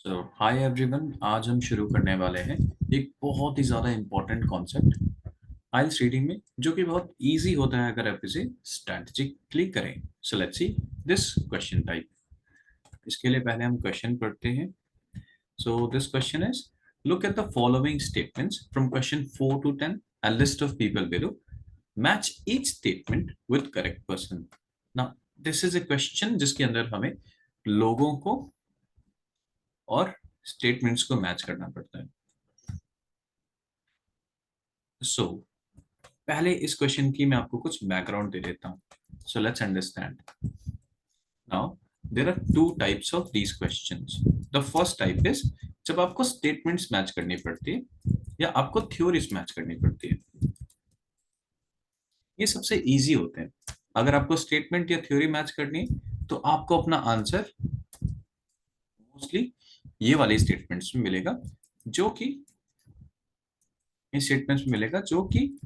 सो hi everyone, आज हम शुरू करने वाले हैं एक बहुत ही ज़्यादा इम्पोर्टेंट कॉन्सेप्ट आइल्स रीडिंग में, जो कि बहुत इजी होता है अगर आप इसे स्ट्रैटेजिकली करें। सो let's see this question type. इसके लिए पहले हम क्वेश्चन पढ़ते हैं। So this question is, look at the following statements from question 4 to 10 and list of people below, match each statement with correct person. Now this is a question जिसके अंदर हमें लोगों को और स्टेटमेंट्स को मैच करना पड़ता है। सो पहले इस क्वेश्चन की मैं आपको कुछ बैकग्राउंड दे देता हूँ। So let's understand. Now there are two types of these questions. The first type is जब आपको स्टेटमेंट्स मैच करनी पड़ती है या आपको थ्योरीज मैच करनी पड़ती है। ये सबसे इजी होते हैं। अगर आपको स्टेटमेंट या थ्योरी मैच करनी है तो आपको अपना आंसर मोस्टली ये वाले स्टेटमेंट्स में मिलेगा, जो कि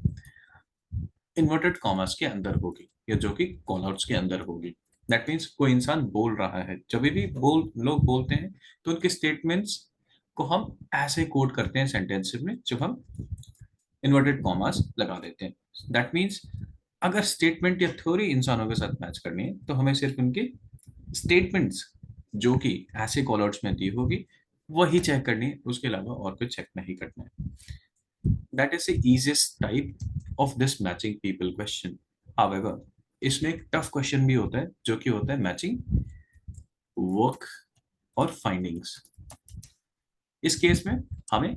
इन्वर्टेड कॉमर्स के अंदर होगी या जो कि कॉलआउट्स के अंदर होगी। दैट मीन्स कोई इंसान बोल रहा है, जब भी लोग बोलते हैं तो उनके स्टेटमेंट्स को हम ऐसे कोड करते हैं सेंटेंसेस में जब हम इन्वर्टेड कॉमर्स लगा देते हैं। दैट मीन्स अगर स्टेटमेंट या थ्योरी इंसानों के साथ मैच करनी है तो हमें सिर्फ उनके स्टेटमेंट्स जो कि ऐसे कॉलआउट्स में दी होगी वही चेक करनी है, उसके अलावा और कुछ चेक नहीं करना है। That is the easiest type of this matching people question. However, इसमें एक टफ क्वेश्चन भी होता है जो कि होता है मैचिंग वर्क और फाइंडिंग्स। इस केस में हमें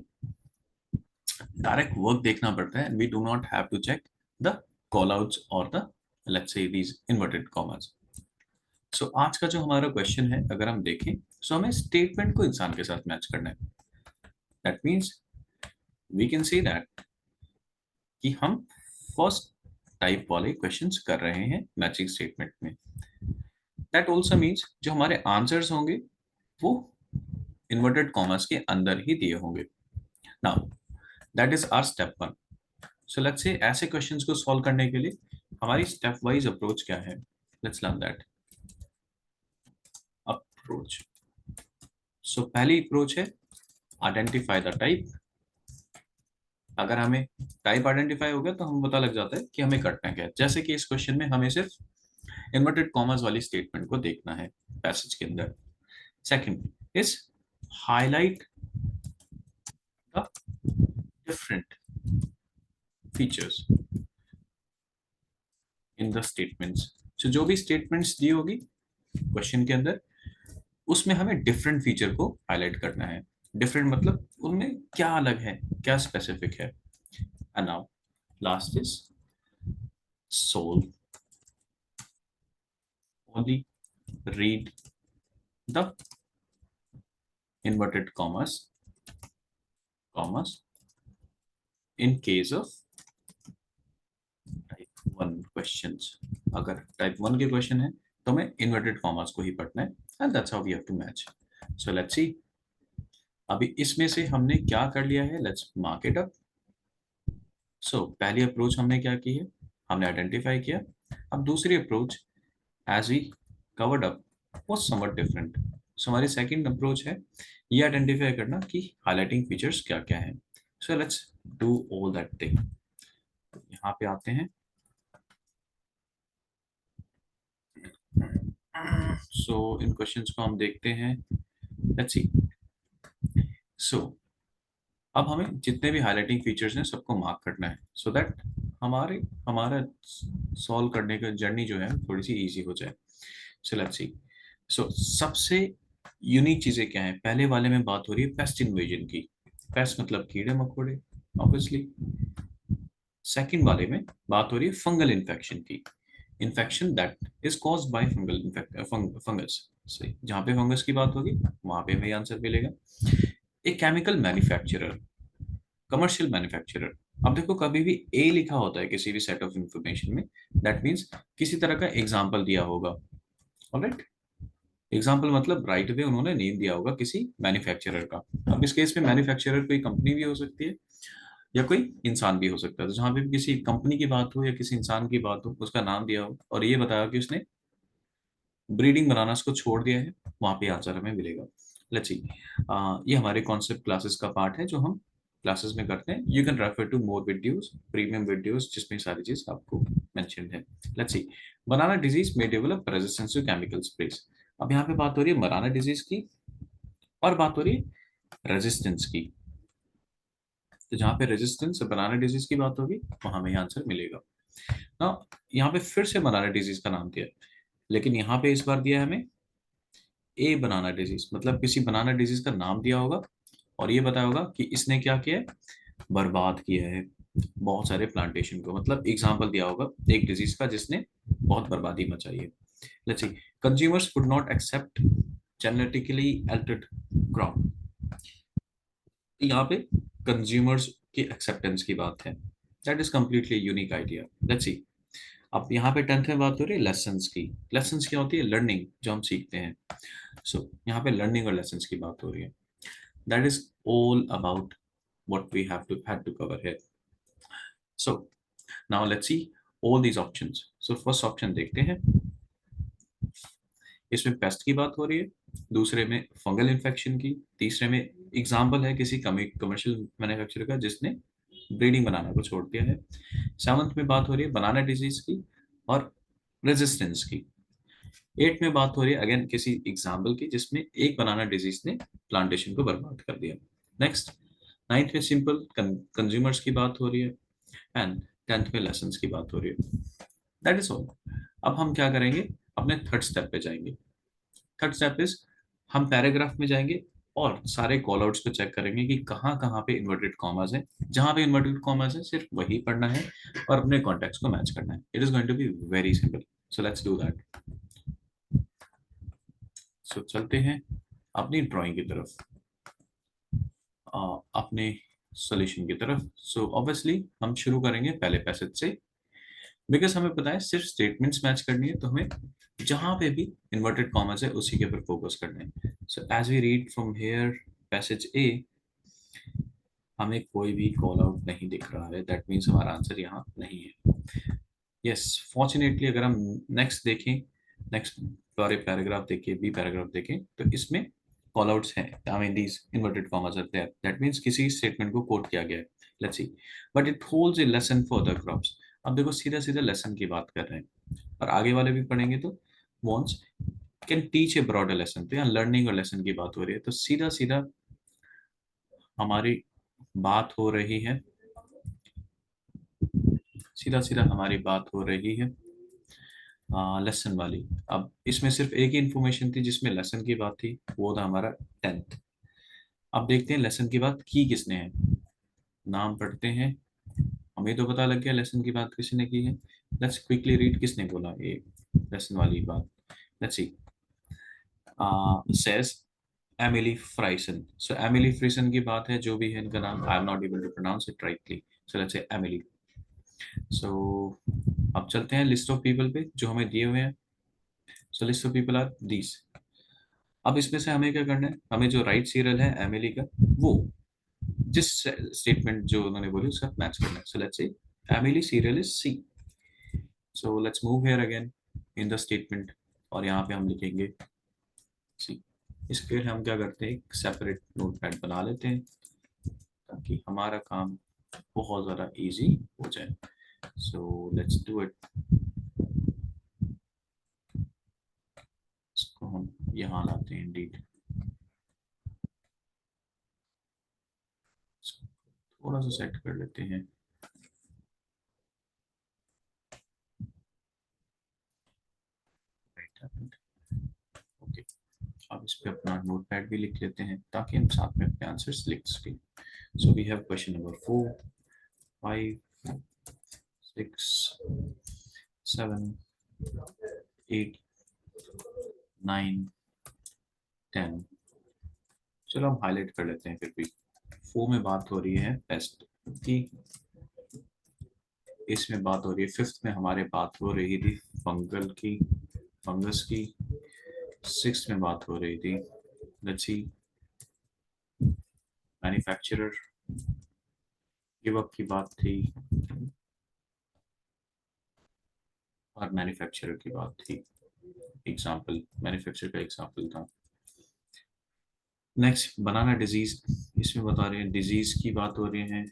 डायरेक्ट वर्क देखना पड़ता है। We do not have to check the call outs और the let's say these inverted commas. So आज का जो हमारा क्वेश्चन है अगर हम देखें, सो हमें स्टेटमेंट को इंसान के साथ मैच करना है। That means we can say that कि हम फर्स्ट टाइप वाले क्वेश्चंस कर रहे हैं मैचिंग स्टेटमेंट में। दैट ऑल्सो मीन्स जो हमारे आंसर्स होंगे वो इन्वर्टेड कॉमर्स के अंदर ही दिए होंगे। Now that is our step one. So let's say ऐसे क्वेश्चंस को सॉल्व करने के लिए हमारी स्टेप वाइज अप्रोच क्या है। Let's learn that approach. So पहली अप्रोच है आइडेंटिफाई द टाइप। अगर हमें टाइप आइडेंटिफाई हो गया तो हमें पता लग जाता है कि हमें करना क्या है। जैसे कि इस क्वेश्चन में हमें सिर्फ इन्वर्टेड कॉमर्स वाली स्टेटमेंट को देखना है पैसेज के अंदर। Second is highlight the different features in the statements. So जो भी स्टेटमेंट्स दी होगी क्वेश्चन के अंदर उसमें हमें डिफरेंट फीचर को हाईलाइट करना है। डिफरेंट मतलब उनमें क्या अलग है, क्या स्पेसिफिक है। And now last is solve only read the inverted commas in case of type one questions. अगर टाइप वन के क्वेश्चन है तो हमें इन्वर्टेड कॉमर्स को ही पढ़ना है and that's how we have to match. So let's see अभी इसमें से हमने क्या कर लिया है। Let's mark it up. So पहली अप्रोच हमने क्या की है, हमने आइडेंटिफाई किया। अब दूसरी approach as we covered up was something different. So हमारी सेकंड अप्रोच है ये आइडेंटिफाई करना कि हाईलाइटिंग फीचर्स क्या क्या है। So let's do all that thing. यहाँ पे आते हैं। सो इन क्वेश्चंस को हम देखते हैं। Let's see. सो अब हमें जितने भी हाईलाइटिंग फीचर्स हैं सबको मार्क करना है सो दैट हमारा सॉल्व करने का जर्नी जो है थोड़ी सी इजी हो जाए। सो लेट्स सी। सो सबसे यूनिक चीजें क्या है। पहले वाले में बात हो रही है पेस्ट इन्वेजन की। पेस्ट मतलब कीड़े मकोड़े ऑब्वियसली। सेकंड वाले में बात हो रही है फंगल इन्फेक्शन की। Infection that is caused by fungus. सही, जहाँ पे फंगस की बात होगी वहां पे हमें आंसर मिलेगा। एक केमिकल मैन्युफैक्चरर, कमर्शियल मैन्युफैक्चरर। अब देखो कभी भी ए लिखा होता है किसी भी सेट ऑफ इंफॉर्मेशन में, दैट मीन्स किसी तरह का एग्जाम्पल दिया होगा। ऑलराइट, एग्जाम्पल मतलब राइट वे उन्होंने नेम दिया होगा किसी मैन्युफैक्चरर का। अब इस केस में मैन्युफैक्चरर कोई कंपनी भी हो सकती है या कोई इंसान भी हो सकता है। तो जहां पे भी किसी कंपनी की बात हो या किसी इंसान की बात हो उसका नाम दिया हो और ये बताया कि उसने ब्रीडिंग बनाना उसको छोड़ दिया है, वहां पे आंसर हमें मिलेगा। लेट्स सी, ये हमारे कॉन्सेप्ट क्लासेस का पार्ट है जो हम क्लासेस में करते हैं। You can refer to more videos, premium videos, जिसमें सारी चीज आपको मेंशन्ड है। लेट्स सी, बनाना डिजीज में develop resistance to chemical sprays. अब यहाँ पे बात हो रही है बनाना डिजीज की और बात हो रही है रेजिस्टेंस की। तो जहाँ पे रेजिस्टेंस बनाना डिजीज की बात होगी वहां हमें आंसर मिलेगा ना। यहाँ पे फिर से बनाना डिजीज का नाम दिया है, लेकिन यहाँ पे इस बार दिया है हमें ए बनाना डिजीज, मतलब किसी बनाना डिजीज का नाम दिया होगा और ये बताया होगा कि इसने क्या किया है, बर्बाद किया है बहुत सारे प्लांटेशन को। मतलब एग्जांपल दिया होगा एक डिजीज का जिसने बहुत बर्बादी मचाई है। Let's see, consumers would not accept genetically altered crop. यहाँ पे कंज्यूमर्स की एक्सेप्टेंस की बात है, that is completely unique idea. Let's see, अब यहाँ पे 10th में बात हो रही है लेसन्स की। लेसन्स क्या होती है, लर्निंग जो हम सीखते हैं। सो यहाँ पे लर्निंग और लेसन्स की बात हो रही है, that is all about what we have to had to cover here. So now let's see all these options. So first option देखते हैं, इसमें पेस्ट की बात हो रही है, दूसरे में फंगल इन्फेक्शन की, तीसरे में एग्जाम्पल है किसी कमर्शियल मैन्युफैक्चरर का जिसने ब्रीडिंग बनाना को छोड़ दिया है। सेवंथ में बात हो रही है बनाना डिजीज की और रेजिस्टेंस की। एट में बात हो रही है अगेन किसी एग्जाम्पल की जिसमें एक बनाना डिजीज ने प्लांटेशन को बर्बाद कर दिया। नेक्स्ट, नाइन्थ में सिंपल कंज्यूमर्स की बात हो रही है एंड 10th में लेसन्स की बात हो रही है। That is all. अब हम क्या करेंगे, अपने थर्ड स्टेप पे जाएंगे। थर्ड स्टेप इज, हम पैराग्राफ में जाएंगे और सारे कॉल आउट्स को चेक करेंगे कि कहाँ कहाँ पे इन्वर्टेड कॉमास है। जहां पे इन्वर्टेड कॉमास है सिर्फ वही पढ़ना है और अपने कॉन्टेक्स्ट को मैच करना है। It is going to be very simple, so let's do that. So चलते हैं अपनी ड्राइंग की तरफ, अपने सोल्यूशन की तरफ। सो ऑब्वियसली हम शुरू करेंगे पहले पैसेज से, बिकॉज हमें पता है सिर्फ स्टेटमेंट्स मैच करनी है, तो हमें जहां पे भी इन्वर्टेड कॉमर्स है उसी के ऊपर फोकस करना है। So as we read from here passage A, हमें कोई भी कॉल आउट नहीं दिख रहा है, दैट मीन्स हमारा आंसर यहाँ नहीं है। यस, फॉर्चुनेटली अगर हम नेक्स्ट देखें, नेक्स्ट पूरे पैराग्राफ देखें, बी पैराग्राफ देखें, तो इसमें कॉल आउट्स हैं, I mean these inverted commas are there, that means किसी स्टेटमेंट को कोट किया गया है। Let's see, but it holds a lesson for the crops. अब देखो सीधा सीधा लेसन की बात कर रहे हैं और आगे वाले भी पढ़ेंगे तो wants can teach A broader lesson. तो यहाँ लर्निंग और लेसन की बात हो रही है, तो सीधा सीधा हमारी बात हो रही है, सीधा सीधा हमारी बात हो रही है लेसन वाली। अब इसमें सिर्फ एक ही इंफॉर्मेशन थी जिसमें लेसन की बात थी, वो था हमारा 10th। अब देखते हैं लेसन की बात की किसने है, नाम पढ़ते हैं, हमें तो पता लग गया लेसन की बात किसने की है। लेट्स क्विकली रीड किसने बोला ये लेसन वाली बात। Let's see, says Emily Frison. So Emily Frison की बात है, जो भी है इनका नाम, I am not able to pronounce it rightly, so let's say Emily. So अब चलते हैं लिस्ट ऑफ पीपल पे जो हमें दिए हुए हैं। So list of people are these. अब इसमें से हमें क्या करना है, हमें जो राइट सीरियल है एमिली का, वो जिस स्टेटमेंट जो उन्होंने बोली उसका मैच करना है। So let's say Emily serial is C. So let's move here again in the statement और यहाँ पे हम लिखेंगे सी। इसके लिए हम क्या करते हैं, एक सेपरेट नोटपैड बना लेते हैं ताकि हमारा काम बहुत ज़्यादा इजी हो जाए। सो लेट्स डू इट। इसको हम यहाँ लाते हैं इंडीड, थोड़ा सा सेट कर लेते हैं। ओके, अब इस पे अपना नोटपैड भी लिख लेते हैं ताकि हम साथ में अपने आंसर्स लिख सकें। So we have question number 4, 5, 6, 7, 8, 9, 10। चलो हम हाईलाइट कर लेते हैं फिर भी। 4 में बात हो रही है पेस्ट की, इसमें बात हो रही है, 5th में हमारे बात हो रही थी फंगल की, फंगस की। 6th में बात हो रही थी, let's see, manufacturer give up की बात थी और मैन्युफैक्चरर की बात थी, एग्जाम्पल मैन्युफैक्चरर का एग्जाम्पल था। नेक्स्ट बनाना डिजीज, इसमें बता रहे हैं डिजीज की बात हो रही है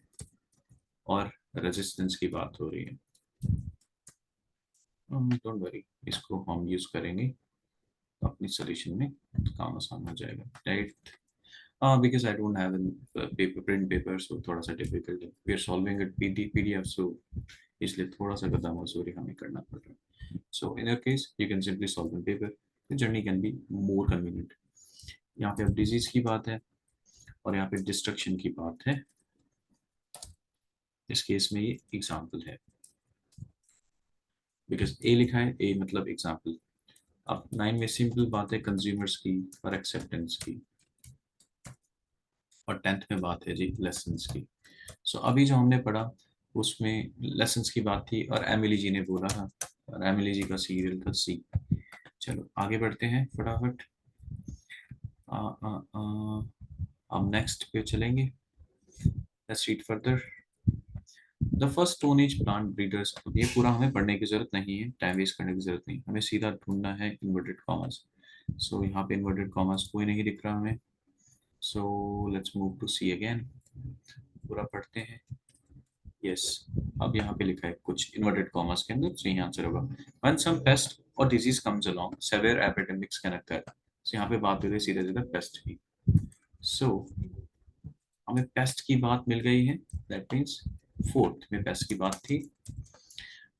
और रेजिस्टेंस की बात हो रही है। डोंट वरी, इसको हम यूज करेंगे अपनी सोल्यूशन में, काम आसान हो जाएगा, right. Because I don't have paper, print paper, so थोड़ा सा डिफिकल्ट है, we are solving it PDF, so इसलिए थोड़ा सा गदा मजदूरी हमें करना पड़ रहा है। So in your case you can simply solve in paper, the journey can be more convenient. यहाँ पे अब डिजीज की बात है और यहाँ पे डिस्ट्रक्शन की बात है। इस केस में ये एग्जाम्पल है, बिकॉज ए लिखा है, ए मतलब एग्जाम्पल। अब 9 में सिंपल बात है कंज्यूमर्स की और एक्सेप्टेंस की, और 10th में बात है जी लेसन्स की। सो अभी जो हमने पढ़ा उसमें लेसन्स की बात थी और एमिली जी ने बोला था, और एमिली जी का सीरियल था सी। चलो आगे बढ़ते हैं फटाफट। आ, आ, आ, अब नेक्स्ट पे चलेंगे, let's read further. The first stone age plant breeders, अब ये पूरा हमें पढ़ने की जरूरत नहीं है, टाइम वेस्ट करने की जरूरत नहीं, हमें सीधा ढूंढना है इन्वर्टेड कॉमर्स। सो यहाँ पे इन्वर्टेड कॉमर्स कोई नहीं दिख रहा हमें, so let's move to see again, पूरा पढ़ते हैं। यस, अब यहाँ पे लिखा है कुछ इन्वर्टेड कॉमर्स के अंदर, सही आंसर होगा व्हेन सम पेस्ट और disease comes along severe epidemics can occur. So यहाँ पे बात हो रही है सीधे सीधे पेस्ट की। सो हमें पेस्ट की बात मिल गई है, दैट मीन्स फोर्थ में पेस्ट की बात थी।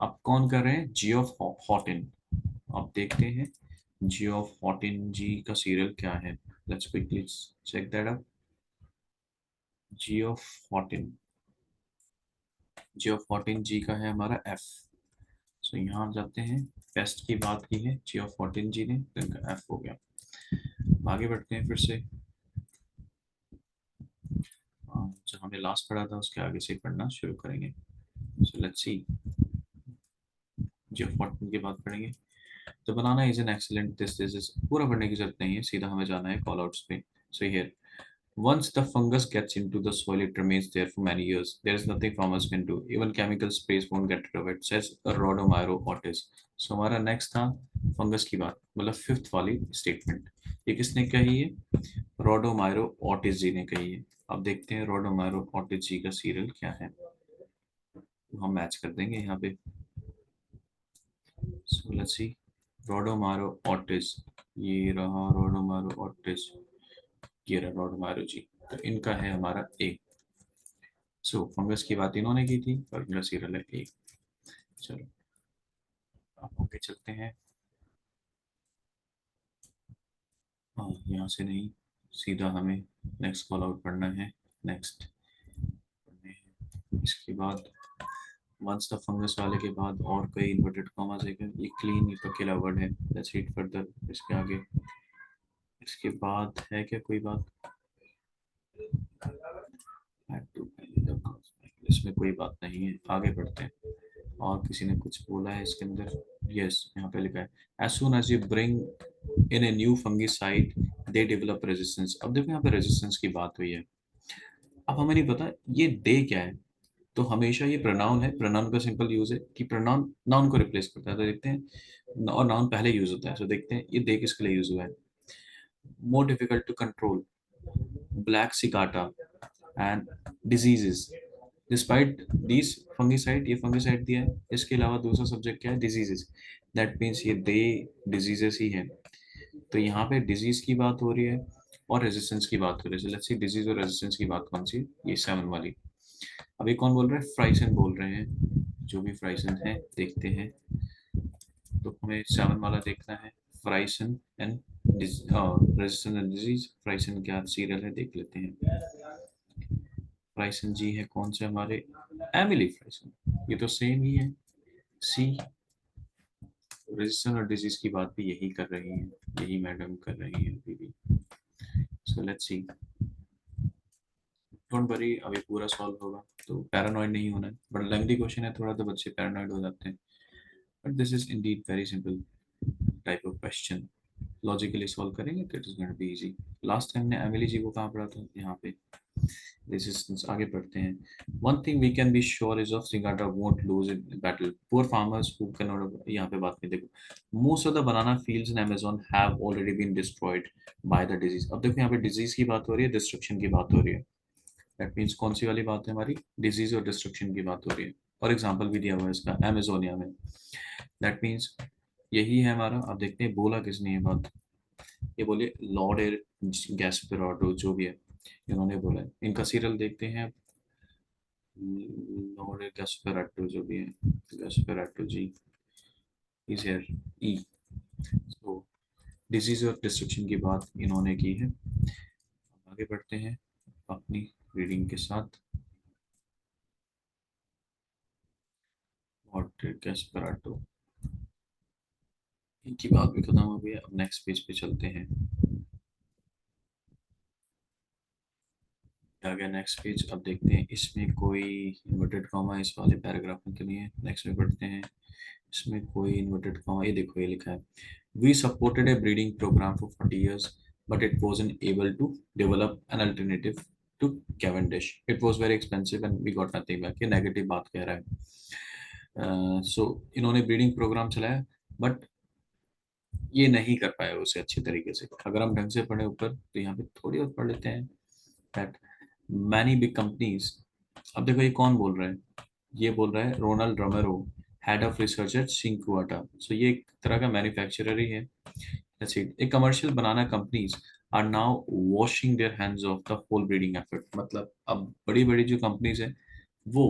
अब कौन कर रहे हैं, जी ऑफ हॉटिन। अब देखते हैं जी ऑफ हॉटिन जी का सीरियल क्या है, let's quickly check that out. जी ऑफ हॉटिन, जी ऑफ हॉटिन जी का है हमारा एफ। सो यहाँ हम जाते हैं, पेस्ट की बात की है जी ऑफ हॉटिन जी ने, तो इनका एफ हो गया। आगे बढ़ते हैं फिर से, जो हमने लास्ट पढ़ा था उसके आगे से पढ़ना शुरू करेंगे। सो लेट्स सी, जी ऑफ हॉटिन की बात पढ़ेंगे। तो banana is an excellent, this is, पूरा पढ़ने की जरूरत नहीं है, सीधा हमें जाना है कॉल आउट्स पे। So here, once the fungus gets into the soil, it remains there for many years. There is nothing farmers can do. Even chemical sprays won't get rid of it, says Rhodomyro otis. So हमारा next था fungus की बात, मतलब fifth वाली statement. ये किसने कही है, रोडोमायरो ऑटिस जी ने कही है। अब देखते हैं रोडोमायरो ऑटिस जी का सीरियल क्या है, तो हम मैच कर देंगे यहाँ पे। सो लेट्स सी, रोडोमायरो ऑटिस, ये रहा रोडोमायरो ऑटिस, ये रहा रोडोमायरो जी, तो इनका है हमारा ए। सो फंगस की बात इन्होंने की थी और इनका सीरियल है ए। चलो अब आगे चलते हैं। हाँ, यहाँ से नहीं, सीधा हमें नेक्स्ट कॉल आउट पढ़ना है। नेक्स्ट इसके बाद वंस द फंगस वाले के बाद और कई इन्वर्टेड कॉमास है क्या, ये क्लीन, ये तो अकेला वर्ड है, लेट्स रीड फर्दर। इसके आगे, इसके बाद है क्या कोई बात, इसमें कोई बात नहीं है, आगे बढ़ते हैं। और किसी ने कुछ बोला है इसके अंदर, यस यहाँ पे लिखा है as soon as you bring in a new fungicide they develop resistance. अब देखो यहाँ पे रेजिस्टेंस की बात हुई है, अब हमें नहीं पता ये दे क्या है, तो हमेशा ये प्रोनाउन है, प्रोनाउन का सिंपल यूज है कि प्रोनाउन नाउन को रिप्लेस करता है, तो देखते हैं, और नाउन पहले यूज होता है, तो देखते हैं ये दे किसके लिए यूज हुआ है। More difficult to control black Sigatoka and diseases, despite this fungicide, ये फंगिसाइड दिया है, इसके अलावा दूसरा सब्जेक्ट क्या है, डिजीजेस, दैट मीन्स ये दे डिजीजेस ही है। तो यहाँ पे डिजीज की बात हो रही है और रेजिस्टेंस की बात हो रही है, लेट्स सी डिजीज और रेजिस्टेंस की बात कौन सी, ये 7 वाली। अभी कौन बोल रहे हैं, फ्राइसन बोल रहे हैं, जो भी फ्राइसन है देखते हैं, तो हमें 7 वाला देखना है, Friesen and resistance and disease. Friesen क्या सीरियल है देख लेते हैं। फ्राइसन जी है कौन से हमारे, एमिली फ्राइसन, ये तो सेम ही है। सी, रेजिस्टेंस और डिजीज की बात भी यही कर रही है, यही मैडम कर रही है अभी भी। सो लेट्स सी, डोंट वरी, अभी पूरा सॉल्व होगा, तो पैरानॉइड नहीं होना है, बट लेंथी क्वेश्चन है थोड़ा, तो बच्चे पैरानॉइड हो जाते हैं, but this is indeed very simple type of question, logically सॉल्व करेंगे तो it is going to be easy. Last time ने एमिली जी को कहाँ पढ़ा था, यहाँ पे। रेजिस्टेंस आगे बढ़ते हैं. One thing we can be sure is of Sigatoka won't lose in battle. Poor farmers who can not. यहाँ पे बात नहीं, देखो most of the banana fields in Amazon have already been destroyed by the disease. अब देखो यहाँ पे disease की बात हो रही है, डिस्ट्रक्शन की बात हो रही है. दैट मीन्स कौन सी वाली बात है हमारी, डिजीज और डिस्ट्रक्शन की बात हो रही है. और एग्जाम्पल भी दिया हुआ है इसका, अमेजोनिया में. दैट मीन्स यही है हमारा. अब देखते हैं बोला किसने ये बात. ये बोले लॉर्ड एयर गैस्पेराटो जो भी है, इन्होंने बोला है. इनका सीरियल देखते हैं. लॉर्ड एयर गैस्पेराटो जो भी है, गैस्पेराटो जी इज हियर. ई. सो डिजीज और डिस्ट्रक्शन की बात इन्होंने की है. आगे बढ़ते हैं अपनी रीडिंग के साथ. लॉर्ड एयर गैस्पेराटो, इनकी बात भी खत्म हो गई है. अब नेक्स्ट पेज पे चलते हैं. आ गया नेक्स्ट पेज. अब देखते हैं इसमें कोई इन्वर्टेड कॉमा इस वाले पैराग्राफ में तो नहीं है. नेक्स्ट में पढ़ते हैं. इसमें कोई इन्वर्टेड कॉमा, ये देखो ये लिखा है, we supported a breeding program for 40 years but it wasn't able to develop an alternative to Cavendish. It was very expensive and we got nothing back. ये नेगेटिव बात कह रहा है. इन्होंने ब्रीडिंग प्रोग्राम चलाया बट ये नहीं कर पाए उसे अच्छे तरीके से. अगर हम ढंग से पढ़े ऊपर तो यहाँ पे थोड़ी और पढ़ लेते हैं. That many big companies. अब देखो ये कौन बोल रहा है, ये बोल रहा है Ronald Romero, head of research at Syngenta. So ये एक तरह का मैन्युफैक्चरर ही है. That's it. A commercial banana companies are now washing their hands of the whole breeding effort. मतलब अब बड़ी बड़ी जो कंपनीज है वो,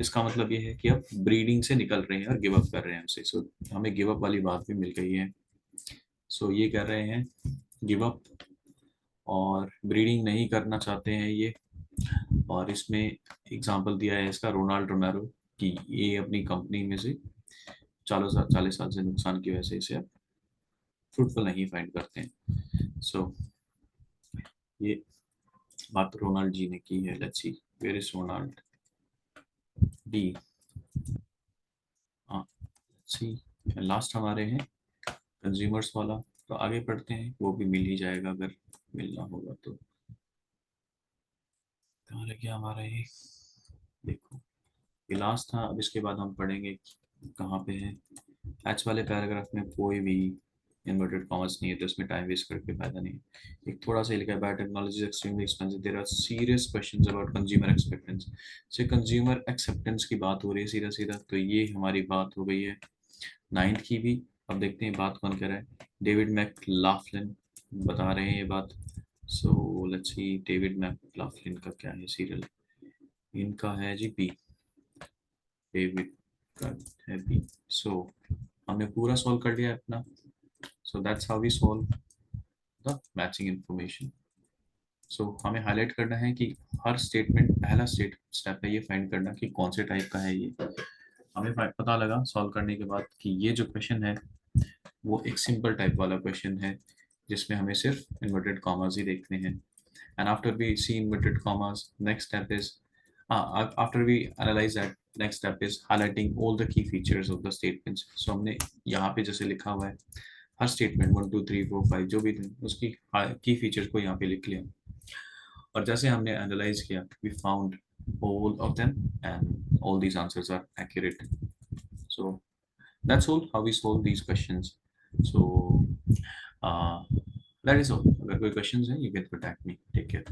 इसका मतलब ये है कि अब ब्रीडिंग से निकल रहे हैं और गिव अप कर रहे हैं हमसे. सो हमें गिव अप वाली बात भी मिल गई है. सो ये कर रहे हैं गिव अप और ब्रीडिंग नहीं करना चाहते हैं ये. और इसमें एग्जांपल दिया है इसका रोनाल्ड रोमेरो कि ये अपनी कंपनी में से 40 साल से नुकसान की वजह से इसे फ्रूटफुल नहीं फाइंड करते हैं. सो ये बात रोनाल्ड जी ने की है. Let's see where is Ronald. D. हाँ, सी. लास्ट हमारे हैं कंज्यूमर्स वाला. तो आगे पढ़ते हैं, वो भी मिल ही जाएगा अगर मिलना होगा तो. कहाँ रह गया हमारा ये, देखो ये लास्ट था. अब इसके बाद हम पढ़ेंगे कहाँ पे है. एच वाले पैराग्राफ में कोई भी इन्वर्टेड कॉमर्स नहीं है तो इसमें टाइम वेस्ट करके फायदा नहीं. एक थोड़ा सा लिखा है biotechnology is extremely expensive, there are serious questions about consumer acceptance. से कंज्यूमर एक्सेप्टेंस की बात हो रही है सीधा सीधा. तो ये हमारी बात हो गई है 9th की भी. अब देखते हैं बात कौन कर रहा है. डेविड मैकलाफ्लिन बता रहे हैं ये बात. सो लेट्स सी डेविड मैकलाफ्लिन का क्या है सीरियल. इनका है जी बी. डेविड का है बी. सो हमने पूरा सॉल्व कर लिया अपना. So that's how we solve the matching information. So हमें हाईलाइट करना है कि हर स्टेटमेंट, पहला स्टेप है ये फाइंड करना कि कौन से टाइप का है ये. हमें पता लगा सॉल्व करने के बाद कि ये जो क्वेश्चन है वो एक सिंपल टाइप वाला क्वेश्चन है जिसमें हमें सिर्फ इन्वर्टेड कॉमास ही देखने हैं. And after we see inverted commas, next step is, after we analyze that, next step is highlighting all the key features of the statements. So हमने यहाँ पे जैसे लिखा हुआ है हर स्टेटमेंट 1 2 3 4 5 जो भी थे उसकी की फीचर्स को यहाँ पे लिख लिया. और जैसे हमने एनालाइज किया, we found all of them and all these answers are accurate. So that's all how we solve these questions. So uh, that is all. अगर कोई questions है you can contact me. Take care.